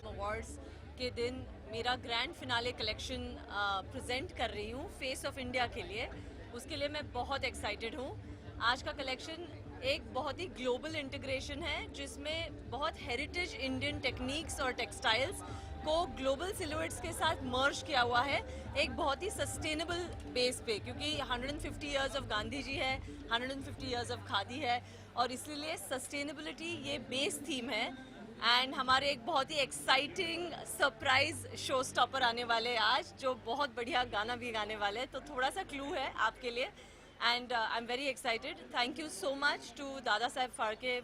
Awards के दिन मेरा ग्रैंड फिनाले कलेक्शन प्रेजेंट कर रही हूँ फेस ऑफ इंडिया के लिए। उसके लिए मैं बहुत एक्साइटेड हूँ। आज का कलेक्शन एक बहुत ही ग्लोबल इंटीग्रेशन है जिसमें बहुत हेरिटेज इंडियन टेक्निक्स और टेक्सटाइल्स को ग्लोबल सिलुएट्स के साथ मर्ज किया हुआ है, एक बहुत ही सस्टेनेबल बेस पे, क्योंकि 150 इयर्स ऑफ गांधी जी है, 150 इयर्स ऑफ खादी है, और इसलिए सस्टेनेबिलिटी ये बेस थीम है। एंड हमारे एक बहुत ही एक्साइटिंग सरप्राइज शो स्टॉपर आने वाले हैं आज, जो बहुत बढ़िया गाना भी गाने वाले हैं, तो थोड़ा सा क्लू है आपके लिए। And I am very excited. Thank you so much to Dada Saheb Phalke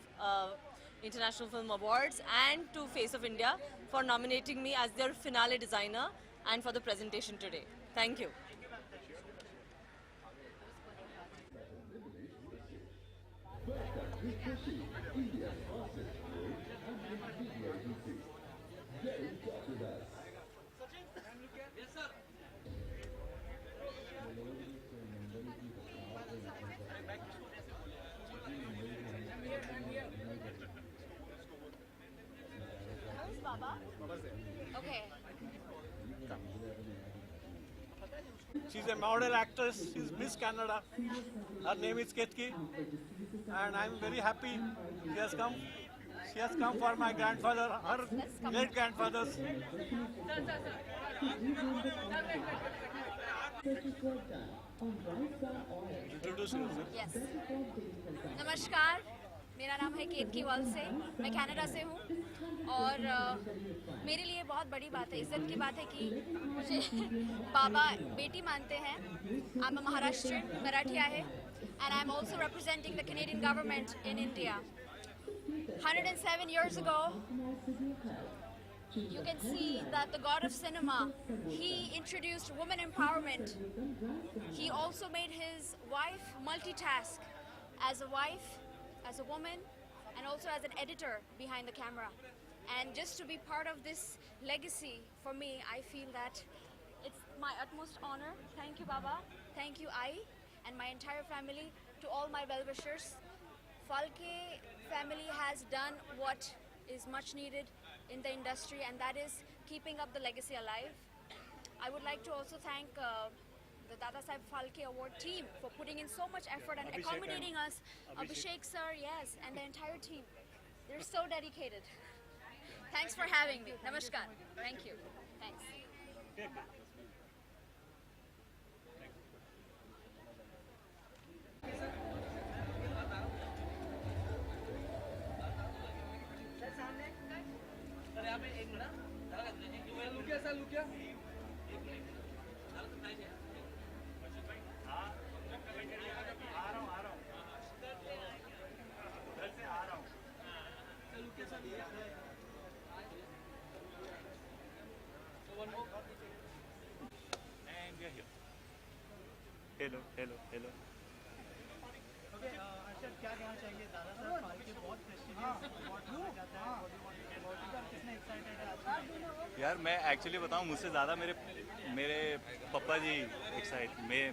International Film Awards and to Face of India for nominating me as their finale designer and for the presentation today. Thank you. Okay. She's a model actress. She's Miss Canada. Her name is Ketki, and I'm very happy she has come. She has come for my grandfather, her great grandfathers. Introduce yourself. Yes. नमस्कार, मेरा नाम है केतकी वलसे, मैं Canada से हूँ और मेरे लिए बहुत बड़ी बात है, इज्जत की बात है कि मुझे बाबा बेटी मानते हैं। आई एम अ महाराष्ट्रियन, मराठिया है, and I'm also representing the Canadian government in India. 107 years ago, you can see that the god of cinema, he introduced women empowerment. He also made his wife multitask as a wife, as a woman, and also as an editor behind the camera. And just to be part of this legacy, for me, I feel that it's my utmost honor. Thank you, Baba. Thank you, I and my entire family, to all my well-wishers. Falke family has done what is much needed in the industry, and that is keeping up the legacy alive. I would like to also thank the Dada Saheb Falke Award team for putting in so much effort and accommodating us. Abhishek sir, yes, and the entire team. They're so dedicated. Thanks for having me. Namaskar. Thank you. Thanks. And we are here. Hello, hello, hello. Arshad, क्या कहना चाहेंगे? दादा साहब फाल्के बहुत prestigious award माना जाता है बॉलीवुड में, कितने excited है आज? यार मैं एक्चुअली बताऊं, मुझसे ज़्यादा मेरे पापा जी एक्साइट मैं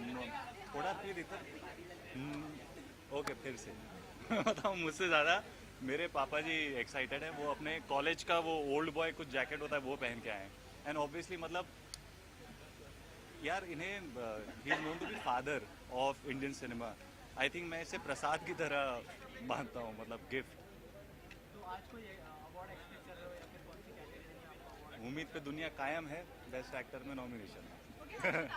थोड़ा फिर इधर ओके फिर से बताऊं, मुझसे ज़्यादा मेरे पापा जी एक्साइटेड है। वो अपने कॉलेज का वो ओल्ड बॉय कुछ जैकेट होता है वो पहन के आए हैं। एंड ऑब्वियसली मतलब यार इन्हें ही is known to be father of Indian cinema. I think मैं इसे प्रसाद की तरह मानता हूँ, मतलब गिफ्ट। तो आज कोई अवार्ड एक्सपेक्ट कर रहे हो या फिर कौन सी कैटेगरी में आपको अवार्ड? उम्मीद पे दुनिया कायम है, बेस्ट एक्टर में नॉमिनेशन।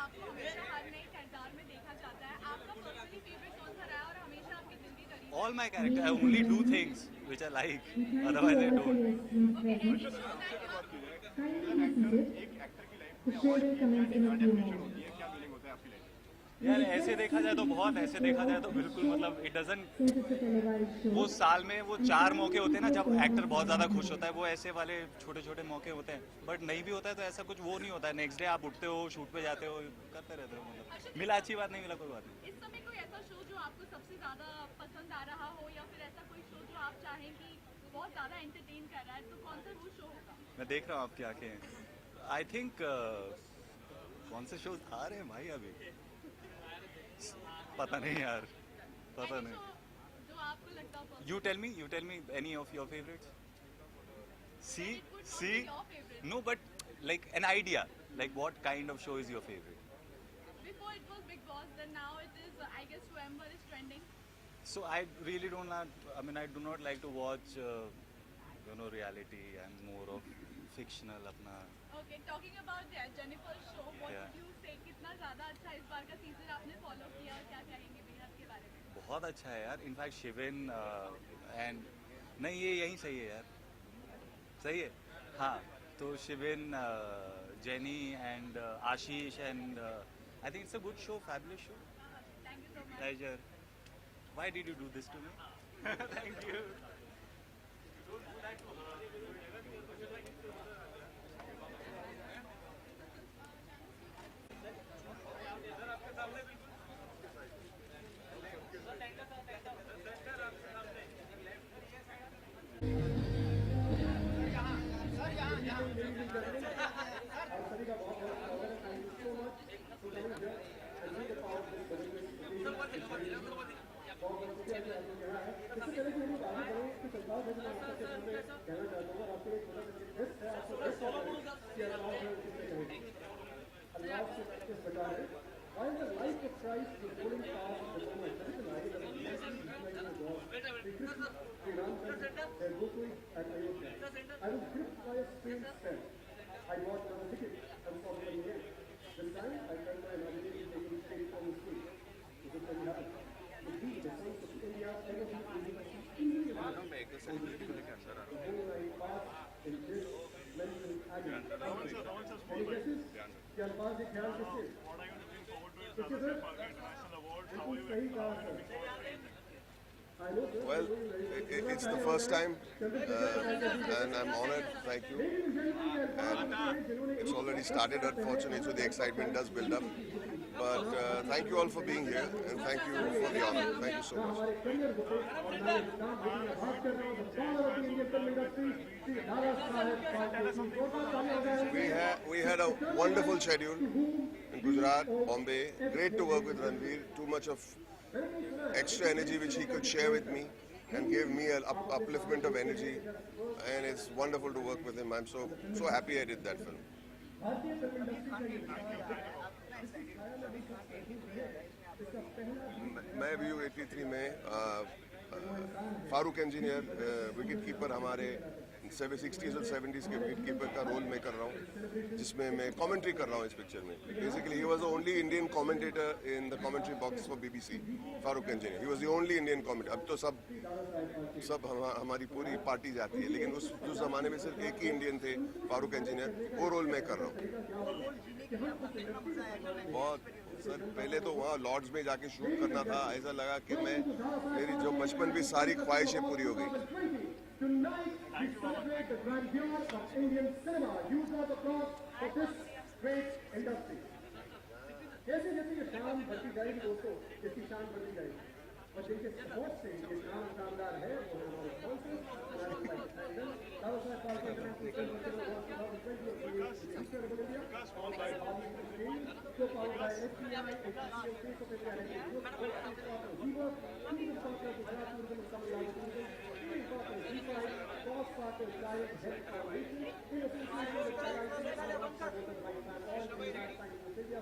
आपको हमेशा हर नए किरदार में देखा जाता है, आपका पर्सनली फेवरेट कौन सा रहा है और हमेशा आपके दिल के करीब? All my character, I only do things which I like, otherwise I don't. यार ऐसे देखा जाए तो बहुत, ऐसे देखा जाए तो बिल्कुल मतलब इट डजंट, वो साल में वो 4 मौके होते हैं ना जब एक्टर बहुत ज़्यादा खुश होता है, वो ऐसे वाले छोटे छोटे मौके होते हैं। बट नहीं भी होता है तो ऐसा कुछ वो नहीं होता है। नेक्स्ट डे आप उठते हो, शूट पे जाते हो, करते रहते हो। मतलब मिला अच्छी बात, नहीं मिला कोई बात नहीं। इस समय कोई ऐसा शो जो आपको सबसे ज्यादा पसंद आ रहा हो या फिर ऐसा कोई शो जो आप चाहें कि बहुत ज्यादा एंटरटेन कर रहा है, तो कौन सा वो शो होगा? मैं देख रहा हूँ आपकी आंखें। आई थिंक कौन से शोज आ रहे हैं भाई अभी, पता नहीं यार, पता नहीं। जो आपको लगता हो You tell me any of your favorites? See, It would not see, be your favorite. no, but like an idea, like what kind of show is your favorite? Before it was Big Boss, then now it is, I guess, Swayamvar is trending. So I really don't not. I mean, I do not like to watch, reality. I'm more of fictional. अपना Okay, talking about the Jennifer show, what Yeah. would you say? कितना ज़्यादा अच्छा इस बार का season आपने follow किया और क्या कहेंगे भैया के बारे में? बहुत अच्छा है यार. इनफैक्ट शिविन एंड नहीं ये यहीं सही है यार. सही है. हाँ. तो Shivin, jenny and Ashish and I think it's a good show, fabulous show. Thank you so much. Pleasure. Why did you do this to me? Thank you. Well, it's the first time and I'm honored, thank you. And it's already started, unfortunately, so the excitement does build up. But thank you all for being here and thank you for the honor. Thank you so much. We had a wonderful schedule in Gujarat, Bombay. Great to work with Ranveer. Too much of extra energy which he could share with me and gave me an upliftment of energy. And it's wonderful to work with him. I'm so happy I did that film. मैं भी हूँ 83 में Farooq engineer wicket keeper हमारे 60s और 70s के wicket keeper का role मैं कर रहा हूँ जिसमें मैं कमेंट्री कर रहा हूँ इस पिक्चर में. Basically he was the only Indian commentator in the commentary box for BBC. Farooq engineer he was the only Indian commentator. अब तो सब हमारी पूरी पार्टी जाती है लेकिन उस जमाने में सिर्फ एक ही इंडियन थे फारूक इंजीनियर. वो रोल मैं कर रहा हूँ. बहुत सर पहले तो वहाँ लॉर्ड्स में जाके शूट करना था. ऐसा लगा कि मेरी जो बचपन की सारी ख्वाहिशें पूरी हो गई. Tonight we celebrate the grandeur of Indian cinema. Use of applause for this great industry. जैसे जैसे ये शाम बढ़ती जाएगी दोस्तों, इसकी शान बढ़ती जाएगी. और जिनके सपोर्ट से ये शाम शानदार है वो है हमारे स्पॉन्सर्स, हमारे प्रेसिडेंट, दादा साहब पाल international film festival award 2020 of India, all by Bobby Screen, so powered by SBI, HCL, Face of India, and Youth, Viva, Tourism Partner, Gujarat Tourism, Tamil Nadu Tourism, Tourism Partner, G5, Cross Partner, Giant Health Foundation, in association with IIT, and alongside with the Right Man, all the United States of India,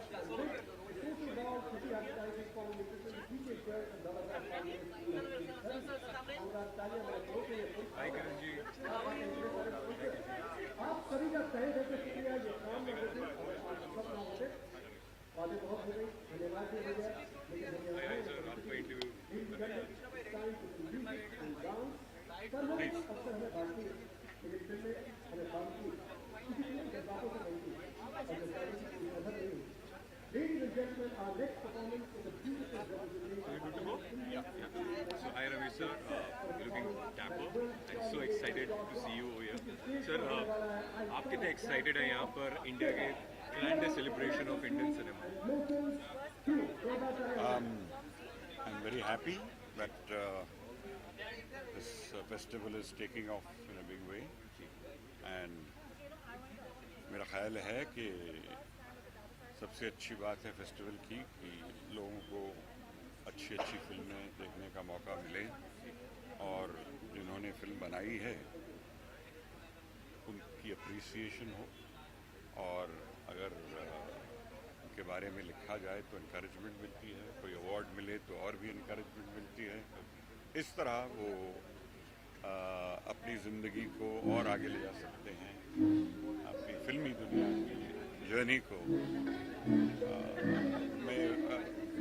Social Ball, City Advertising, Foreign Nutrition, DJ Shirt, and Dada Saab आप सभी का तहे दिल से शुक्रिया. ये काम में होते और आज सब ना होते. बातें बहुत हो गई, धन्यवाद भी हो गया लेकिन अक्सर हमें बांटती है लेकिन फिल्में हमें बांटती है किसी के जज्बातों से बनती है और जज्बातों की कोई कदर नहीं होती. Ladies and gentlemen, our next performance is a beautiful representation. So hi Ravi sir, looking dapper and so excited to see you over here. Sir, आप कितने excited हैं यहाँ पर इंडिया के grand celebration of Indian cinema? I'm very happy that this festival is taking off in a big way, and मेरा ख्याल है कि सबसे अच्छी बात है फेस्टिवल की कि लोगों को अच्छी फिल्में देखने का मौका मिले और जिन्होंने फिल्म बनाई है अप्रिसिएशन हो और अगर उनके बारे में लिखा जाए तो इनकरेजमेंट मिलती है, कोई अवार्ड मिले तो और भी इनकरेजमेंट मिलती है। इस तरह वो अपनी ज़िंदगी को और आगे ले जा सकते हैं, अपनी फिल्मी दुनिया की जर्नी को में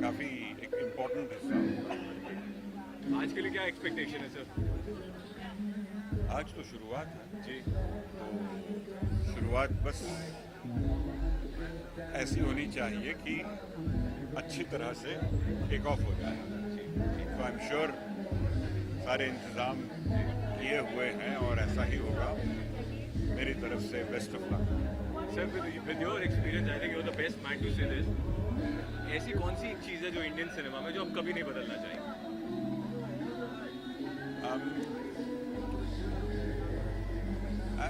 काफ़ी एक इम्पोर्टेंट हिस्सा होगा। आज के लिए क्या एक्सपेक्टेशन है सर? आज तो शुरुआत है जी, तो शुरुआत बस ऐसी होनी चाहिए कि अच्छी तरह से टेक ऑफ हो जाए। तो आई एम श्योर सारे इंतज़ाम किए हुए हैं और ऐसा ही होगा। मेरी तरफ से best of luck. Sir with your experience I think you are the best man to say this. ऐसी कौन सी एक चीज़ है जो इंडियन सिनेमा में जो आप कभी नहीं बदलना चाहेंगे?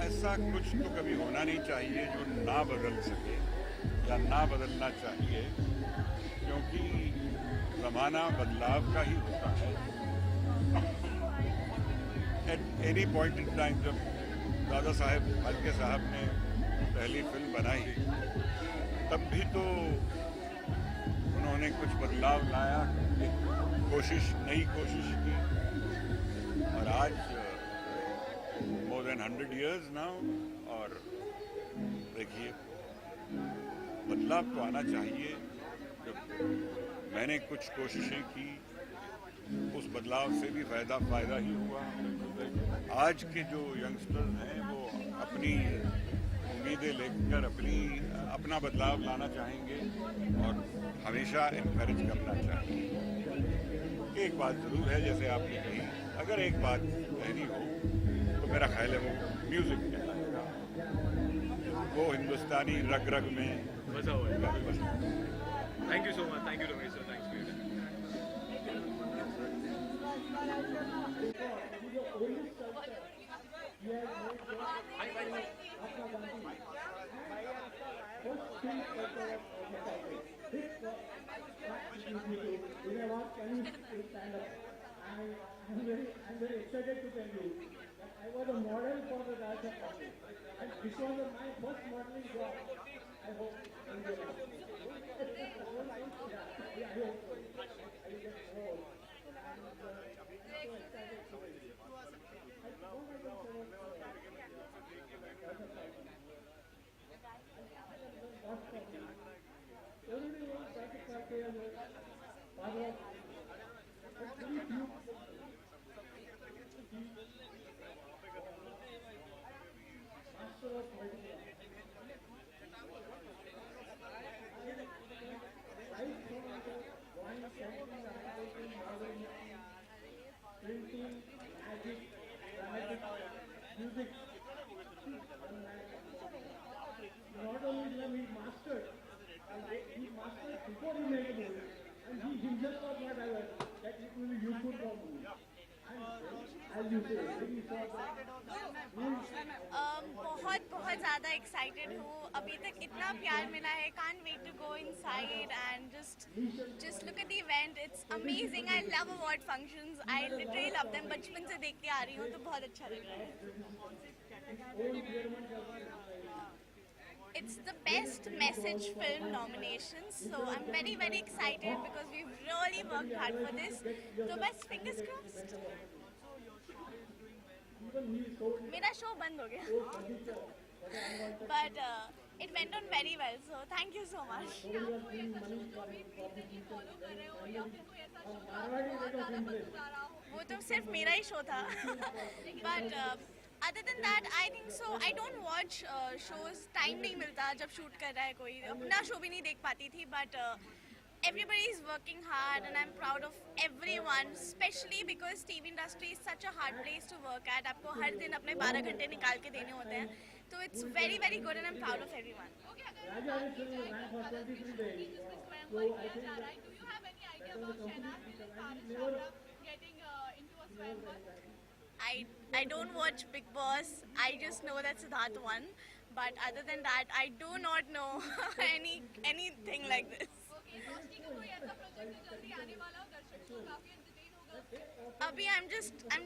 ऐसा कुछ तो कभी होना नहीं चाहिए जो ना बदल सके या ना बदलना चाहिए, क्योंकि ज़माना बदलाव का ही होता है। At any point in time जब दादा साहेब फाल्के साहब ने पहली फिल्म बनाई तब भी तो उन्होंने कुछ बदलाव लाया, नई कोशिश की, और आज मोर देन 100 years नाउ, और देखिए बदलाव तो आना चाहिए। जब मैंने कुछ कोशिशें की उस बदलाव से भी फ़ायदा ही हुआ। आज के जो यंगस्टर्स हैं वो अपनी उम्मीदें लेकर अपना बदलाव लाना चाहेंगे और हमेशा इनकरेज करना चाहिए। एक बात ज़रूर है, जैसे आपने कही, अगर एक बात कहनी हो तो मेरा ख्याल है वो म्यूज़िक कहलाएगा। वो हिंदुस्तानी रग रग में बसा हुआ है। Thank you so much, thank you Ramesh sir, thanks for your time. I'm very excited to tell you that I was a model for the Raj of Congress, and this was my first modeling job. I hope you will. Yeah, I hope so. I will get more. And so excited to tell you. Printing, magic, dramatic, music. Not only have he mastered, he mastered before he made a movie, and he himself was not aware that it will be useful for movie. And as you say, when he saw that, बहुत ज़्यादा excited हूँ। अभी तक इतना प्यार मिला है, can't wait to go inside and just look at the event. It's amazing. I love award functions. I literally love them. बचपन से देखती आ रही हूँ तो बहुत अच्छा लग रहा है। It's the best message film nominations, so I'm very excited because we've really worked hard for this. So best fingers crossed. मेरा शो बंद हो गया, but it went on very well. So thank you so much. वो तो सिर्फ मेरा ही show था, but other than that I think so. I don't watch shows. Time नहीं मिलता जब शूट कर रहा है कोई, अपना शो भी नहीं देख पाती थी, but everybody is working hard and I'm proud of everyone, especially because TV industry is such a hard place to work at. आपको हर दिन अपने 12 घंटे निकाल के देने होते हैं, तो it's very good and I'm proud of everyone. Okay, अगर Raja is ran for 23 days. स्वयंवर किया जा रहा है, do you have any idea about Shehnaz and Paris Chawla getting into a स्वयंवर? I don't watch Big Boss. I just know that Siddharth won, but other than that I do not know anything like this. Okay, रोशनी का कोई ऐसा project है जल्दी आने वाला हो, दर्शक को काफी एंटरटेन होगा Abhi, I'm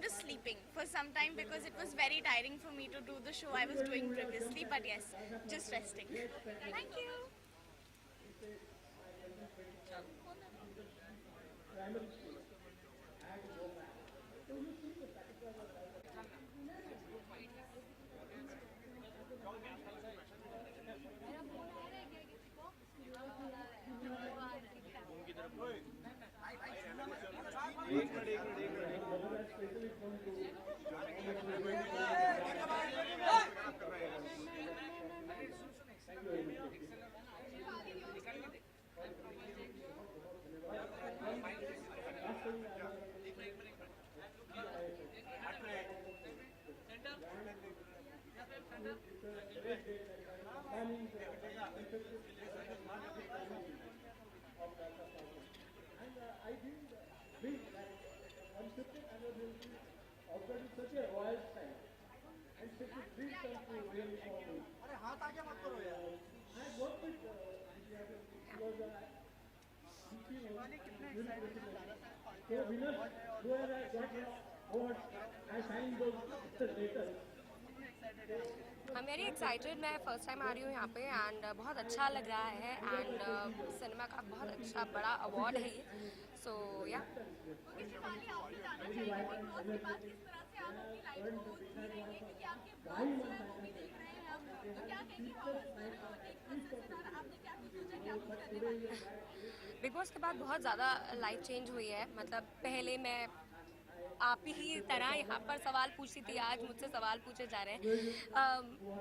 just sleeping for some time because it was very tiring for me to do the show I was doing previously. But yes, just resting. Thank you. I'm very excited. मैं first time आ रही हूँ यहाँ पे and बहुत अच्छा लग रहा है एंड सिनेमा का बहुत अच्छा बड़ा अवार्ड है ये सो या शिवानी आपसे जानना चाहेंगे बिग बॉस के बाद किस तरह से आप अपनी लाइफ को जी रही हैं क्योंकि आपके ब्लॉग जो है वो भी देख रहे हैं हम तो क्या कहेंगे हाउस में एक पर्सन से आपने क्या कुछ सोचा क्या कुछ करने वाली हैं बिग बॉस के बाद बहुत ज़्यादा लाइफ चेंज हुई है मतलब पहले मैं आप ही तरह यहाँ पर सवाल पूछती थी आज मुझसे सवाल पूछे जा रहे हैं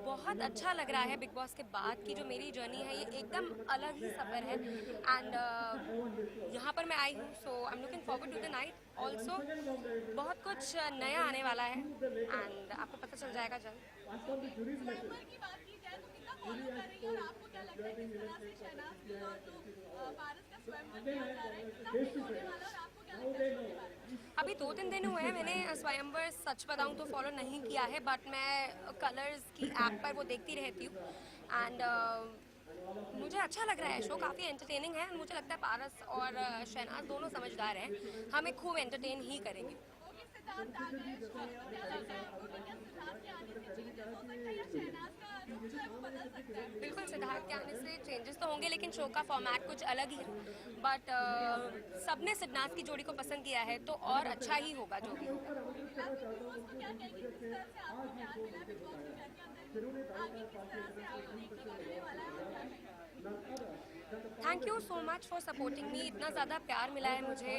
बहुत अच्छा लग रहा है बिग बॉस के बाद की जो मेरी जर्नी है ये एकदम अलग ही सफ़र है एंड यहाँ पर मैं आई हूँ so I am looking forward to the night also बहुत कुछ नया आने वाला है एंड आपको पता चल जाएगा जल्द स्वयंवर की बात की जाए तो कितना फॉलो कर रही है और आपको क्या लगता है किस तरह से शहनाज की और जो पारस का स्वयंवर किया जा रहा है कितना हिट होने वाला है और आपको क्या लगता है इसके बारे में अभी 2-3 दिन हुए हैं मैंने स्वयंवर सच बताऊं तो फॉलो नहीं किया है बट मैं कलर्स की ऐप पर वो देखती रहती हूँ एंड मुझे अच्छा लग रहा है शो काफ़ी एंटरटेनिंग है मुझे लगता है पारस और शहनाज दोनों समझदार हैं हमें खूब एंटरटेन ही करेंगे ओके सिद्धार्थ आ गए शो में तो क्या लगता है आपको कि क्या सिद्धार्थ के आने से चेंजेस हो सकता है या शहनाज का रुख जो है वो बदल सकता है बिल्कुल सिद्धार्थ के आने से चेंजेस तो होंगे लेकिन शो का फॉर्मेट कुछ अलग ही है बट सबने सिद्धार्थ की जोड़ी को पसंद किया है तो और अच्छा ही होगा जो भी होगा क्या कहेंगे किस तरह से आपको प्यार मिला है बिग बॉस के घर के अंदर आगे किस तरह से आपको देखने को मिलने वाला है और क्या कहेंगे thank you so much for supporting me इतना ज़्यादा प्यार मिला है मुझे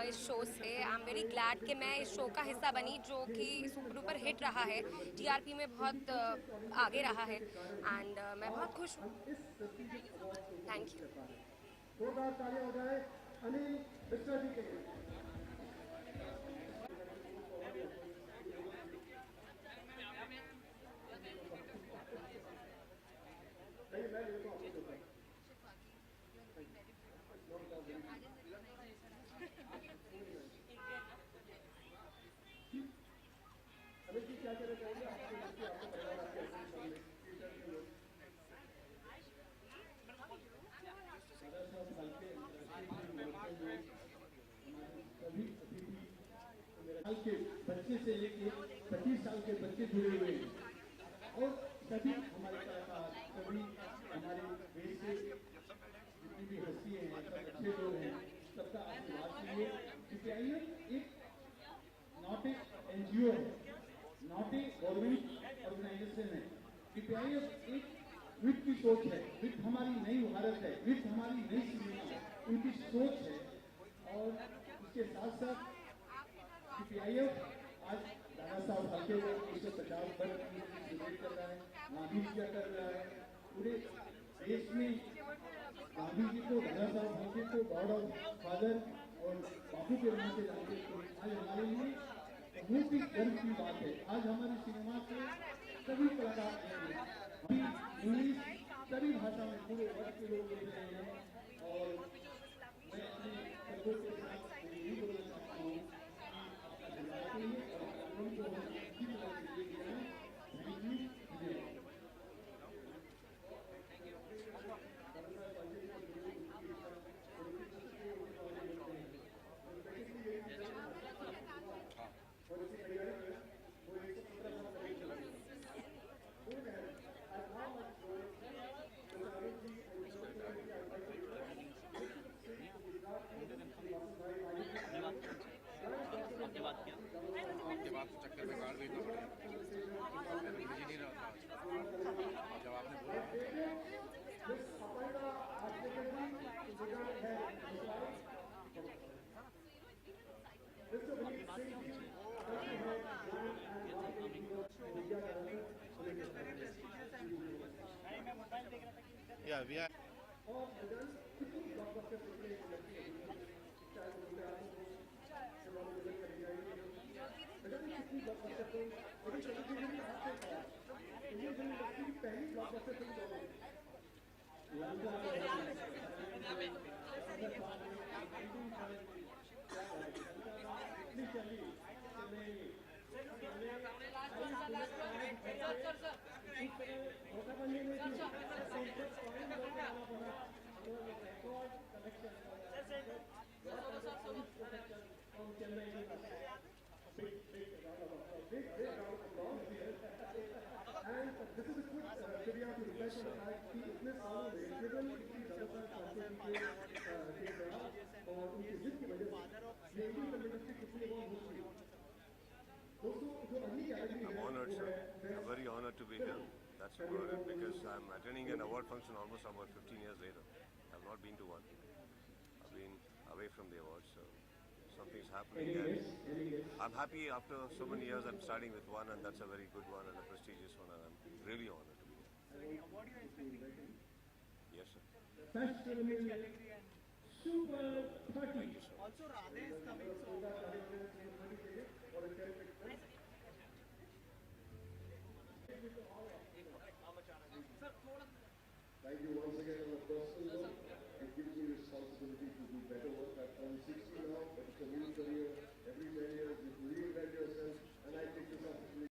इस शो से आई एम वेरी ग्लैड कि मैं इस शो का हिस्सा बनी जो कि सुपर डुपर हिट रहा है टीआरपी में बहुत आगे रहा है एंड मैं बहुत खुश हूँ थैंक यू जोरदार तालियां हो जाए अनिल मिश्रा जी के लिए क्या कहना चाहेंगे आपके बच्चे आपको परिवार आपके साल के बच्चे से लेके 25 साल के बच्चे जुड़े हुए हैं और सभी हमारे कलाकार सभी हमारे देश से जितनी भी हस्ती हैं सब अच्छे लोग हैं सबका आशीर्वाद लिए क्योंकि आइए एक नॉट ए एनजीओ है नॉट ए गवर्नमेंट ऑर्गेनाइजेशन है सीपीआईएम एक वित्त की सोच है वित्त हमारी नई भारत है वित्त हमारी नई सिनेमा है उनकी सोच है और इसके साथ साथ सीपीआईएम आज दादा साहब हल्के को 150 वर्ष सेलिब्रेट कर रहा है गांधी जी का कर रहा है पूरे देश में गांधी जी को दादा साहब हल्के को गॉड ऑफ फादर और बापू के नाम से जानते थे आज हमारे लिए बहुत ही गर्व की बात है आज हमारी सिनेमा के सभी कलाकार इंग्लिश सभी भाषा में पूरे वर्ष के लोग देख रहे हैं और मैं अपने शब्दों के साथ यही बोलना चाहता हूँ आपसे चक्कर में कार्ड भेजना पड़ेगा मैं भेज ही नहीं रहा था आज जब आपने बोला Yeah, we are. I'm honored, sir. I'm very honored to be here. That's about it, because I'm attending an award function almost about 15 years later. I've not been to one. I've been away from the awards, so something's happening. And I'm happy after so many years I'm starting with one, and that's a very good one and a prestigious one, and I'm really honored to be here. So any award you are expecting? Yes, sir. Best category and Super 30. Also, Radhe is coming, so. Thank you once again on a personal note. It gives me responsibility.